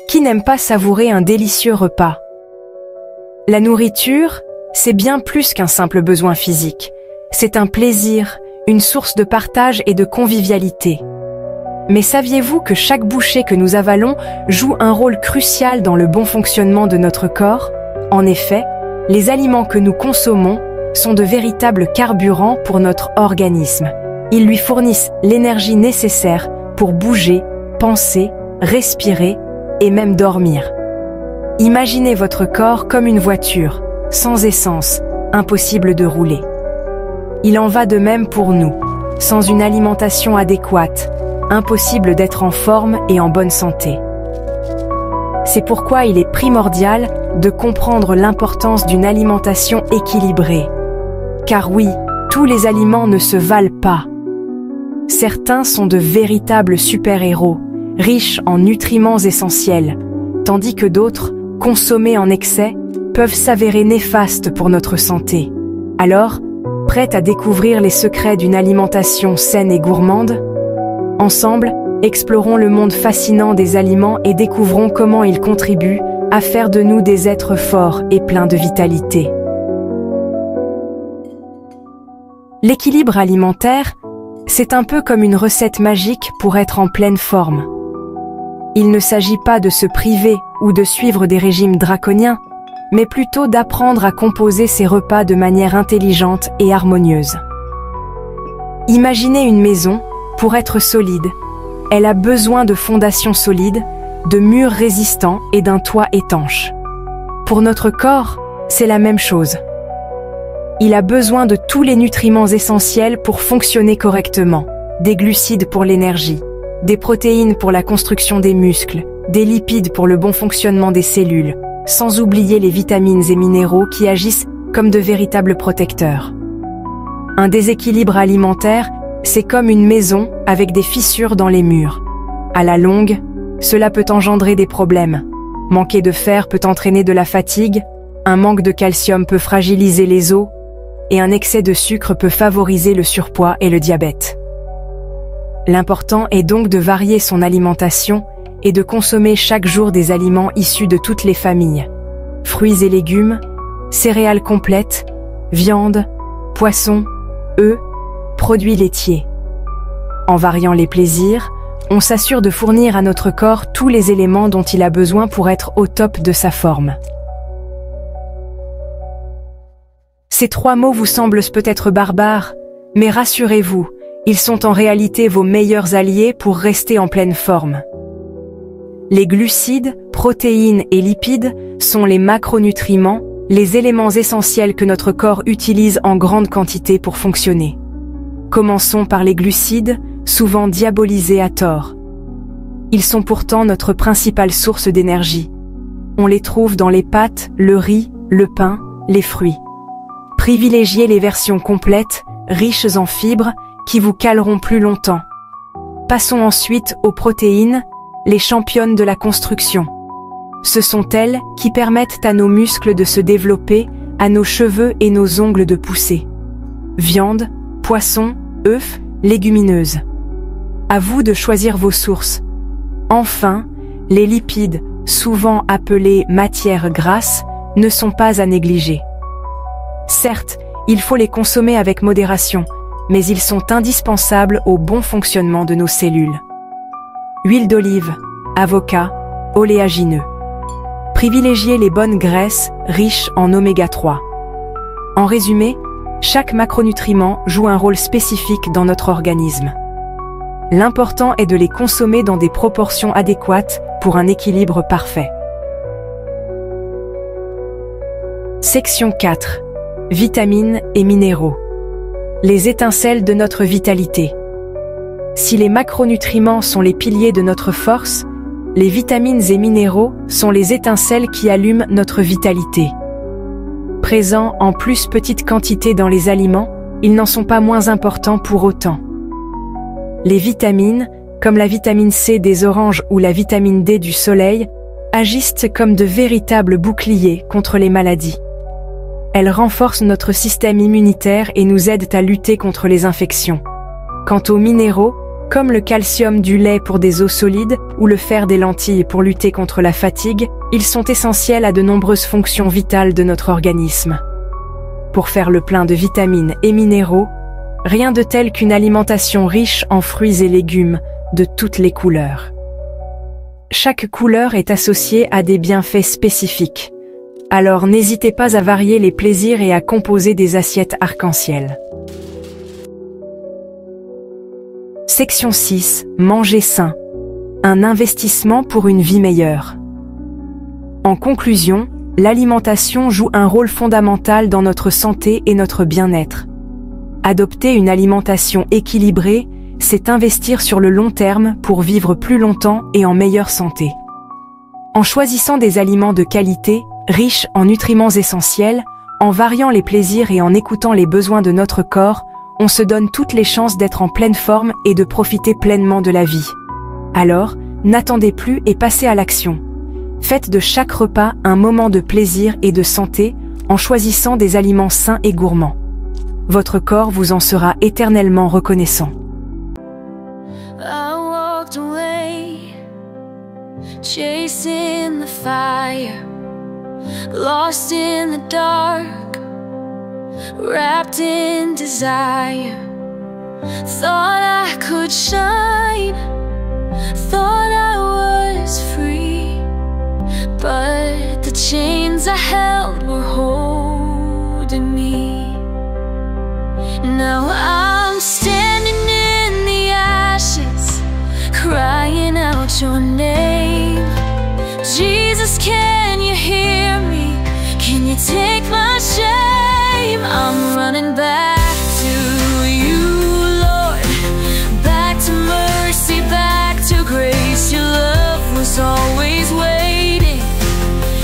Qui n'aime pas savourer un délicieux repas? La nourriture, c'est bien plus qu'un simple besoin physique. C'est un plaisir, une source de partage et de convivialité. Mais saviez-vous que chaque bouchée que nous avalons joue un rôle crucial dans le bon fonctionnement de notre corps? En effet, les aliments que nous consommons sont de véritables carburants pour notre organisme. Ils lui fournissent l'énergie nécessaire pour bouger, penser, respirer et même dormir. Imaginez votre corps comme une voiture, sans essence, impossible de rouler. Il en va de même pour nous. Sans une alimentation adéquate, impossible d'être en forme et en bonne santé. C'est pourquoi il est primordial de comprendre l'importance d'une alimentation équilibrée. Car oui, tous les aliments ne se valent pas. Certains sont de véritables super-héros, riches en nutriments essentiels, tandis que d'autres, consommés en excès, peuvent s'avérer néfastes pour notre santé. Alors, prête à découvrir les secrets d'une alimentation saine et gourmande? Ensemble, explorons le monde fascinant des aliments et découvrons comment ils contribuent à faire de nous des êtres forts et pleins de vitalité. L'équilibre alimentaire, c'est un peu comme une recette magique pour être en pleine forme. Il ne s'agit pas de se priver ou de suivre des régimes draconiens, mais plutôt d'apprendre à composer ses repas de manière intelligente et harmonieuse. Imaginez une maison, pour être solide, elle a besoin de fondations solides, de murs résistants et d'un toit étanche. Pour notre corps, c'est la même chose. Il a besoin de tous les nutriments essentiels pour fonctionner correctement, des glucides pour l'énergie, des protéines pour la construction des muscles, des lipides pour le bon fonctionnement des cellules, sans oublier les vitamines et minéraux qui agissent comme de véritables protecteurs. Un déséquilibre alimentaire, c'est comme une maison avec des fissures dans les murs. À la longue, cela peut engendrer des problèmes. Manquer de fer peut entraîner de la fatigue, un manque de calcium peut fragiliser les os, et un excès de sucre peut favoriser le surpoids et le diabète. L'important est donc de varier son alimentation et de consommer chaque jour des aliments issus de toutes les familles. Fruits et légumes, céréales complètes, viande, poissons, œufs, produits laitiers. En variant les plaisirs, on s'assure de fournir à notre corps tous les éléments dont il a besoin pour être au top de sa forme. Ces 3 mots vous semblent peut-être barbares, mais rassurez-vous, ils sont en réalité vos meilleurs alliés pour rester en pleine forme. Les glucides, protéines et lipides sont les macronutriments, les éléments essentiels que notre corps utilise en grande quantité pour fonctionner. Commençons par les glucides, souvent diabolisés à tort. Ils sont pourtant notre principale source d'énergie. On les trouve dans les pâtes, le riz, le pain, les fruits. Privilégiez les versions complètes, riches en fibres, qui vous caleront plus longtemps. Passons ensuite aux protéines, les championnes de la construction. Ce sont elles qui permettent à nos muscles de se développer, à nos cheveux et nos ongles de pousser. Viande, poisson, œufs, légumineuses. À vous de choisir vos sources. Enfin, les lipides, souvent appelés matières grasses, ne sont pas à négliger. Certes, il faut les consommer avec modération, mais ils sont indispensables au bon fonctionnement de nos cellules. Huile d'olive, avocat, oléagineux. Privilégiez les bonnes graisses riches en oméga 3. En résumé, chaque macronutriment joue un rôle spécifique dans notre organisme. L'important est de les consommer dans des proportions adéquates pour un équilibre parfait. Section 4. Vitamines et minéraux. Les étincelles de notre vitalité. Si les macronutriments sont les piliers de notre force, les vitamines et minéraux sont les étincelles qui allument notre vitalité. Présents en plus petite quantité dans les aliments, ils n'en sont pas moins importants pour autant. Les vitamines, comme la vitamine C des oranges ou la vitamine D du soleil, agissent comme de véritables boucliers contre les maladies. Elles renforcent notre système immunitaire et nous aident à lutter contre les infections. Quant aux minéraux, Comme le calcium du lait pour des os solides ou le fer des lentilles pour lutter contre la fatigue, ils sont essentiels à de nombreuses fonctions vitales de notre organisme. Pour faire le plein de vitamines et minéraux, rien de tel qu'une alimentation riche en fruits et légumes de toutes les couleurs. Chaque couleur est associée à des bienfaits spécifiques. Alors n'hésitez pas à varier les plaisirs et à composer des assiettes arc-en-ciel. Section 6. Manger sain. Un investissement pour une vie meilleure. En conclusion, l'alimentation joue un rôle fondamental dans notre santé et notre bien-être. Adopter une alimentation équilibrée, c'est investir sur le long terme pour vivre plus longtemps et en meilleure santé. En choisissant des aliments de qualité, riches en nutriments essentiels, en variant les plaisirs et en écoutant les besoins de notre corps, on se donne toutes les chances d'être en pleine forme et de profiter pleinement de la vie. Alors, n'attendez plus et passez à l'action. Faites de chaque repas un moment de plaisir et de santé en choisissant des aliments sains et gourmands. Votre corps vous en sera éternellement reconnaissant. I walked away, chasing the fire, lost in the dark, wrapped in desire. Thought I could shine, thought I was free, but the chains I held were holding me. Now I'm standing in the ashes, crying out your name. Jesus, can you hear me? Can you take my shame? I'm running back to you, Lord, back to mercy, back to grace. Your love was always waiting,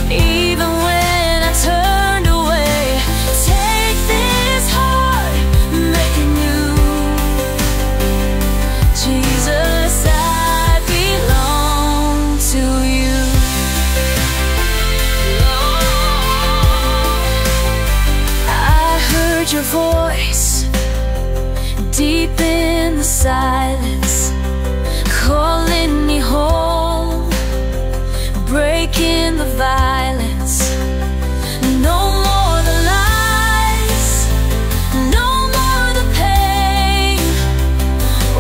even when I turned away. Take this heart, make it new. Jesus, I belong to you. I heard your voice deep in the silence, calling me home, breaking the violence. No more the lies, no more the pain.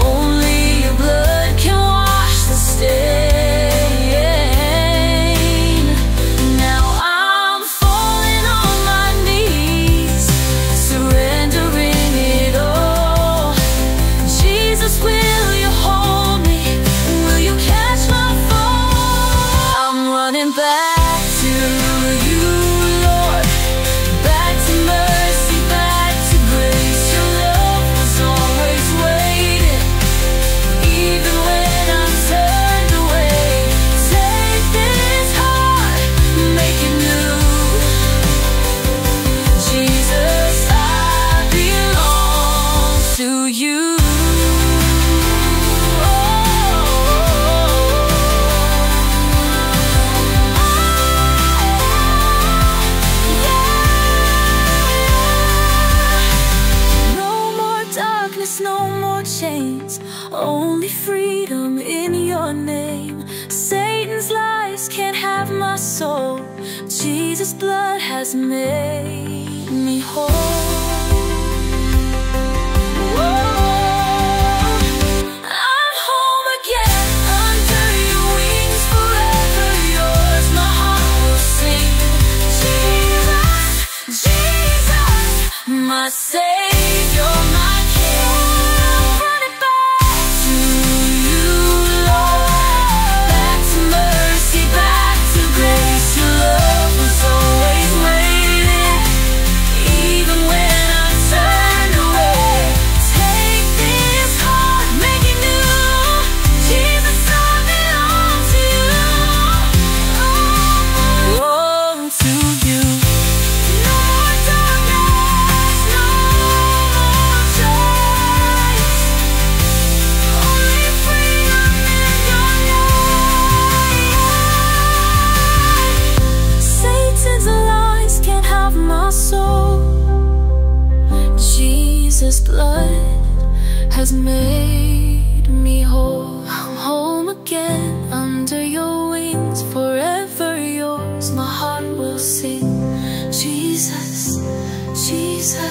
Only your blood can wash the stain. Now I'm falling on my knees, surrendering it all. Jesus, will you hold me? Will you catch my fall? I'm running back to you, Lord, back to mercy, back to grace. Your love was always waiting, even when I'm turned away. Take this heart, make it new. Jesus, I belong to you. No more darkness, no more chains, only freedom in your name. Satan's lies can't have my soul. Jesus' blood has made me whole. I'm home again, under your wings, forever yours. My heart will sing. Jesus, Jesus, my Savior, my King. I'm running back to you, Lord, back to mercy, back to grace. Your love was always waiting, even when I turned away. Take this heart, make it new. Jesus, I belong to you. Oh, to you. No more darkness, no more chains, only freedom in your name. Satan's lies can't have my soul. Jesus' blood has made me again under your wings, forever yours, my heart will sing. Jesus, Jesus.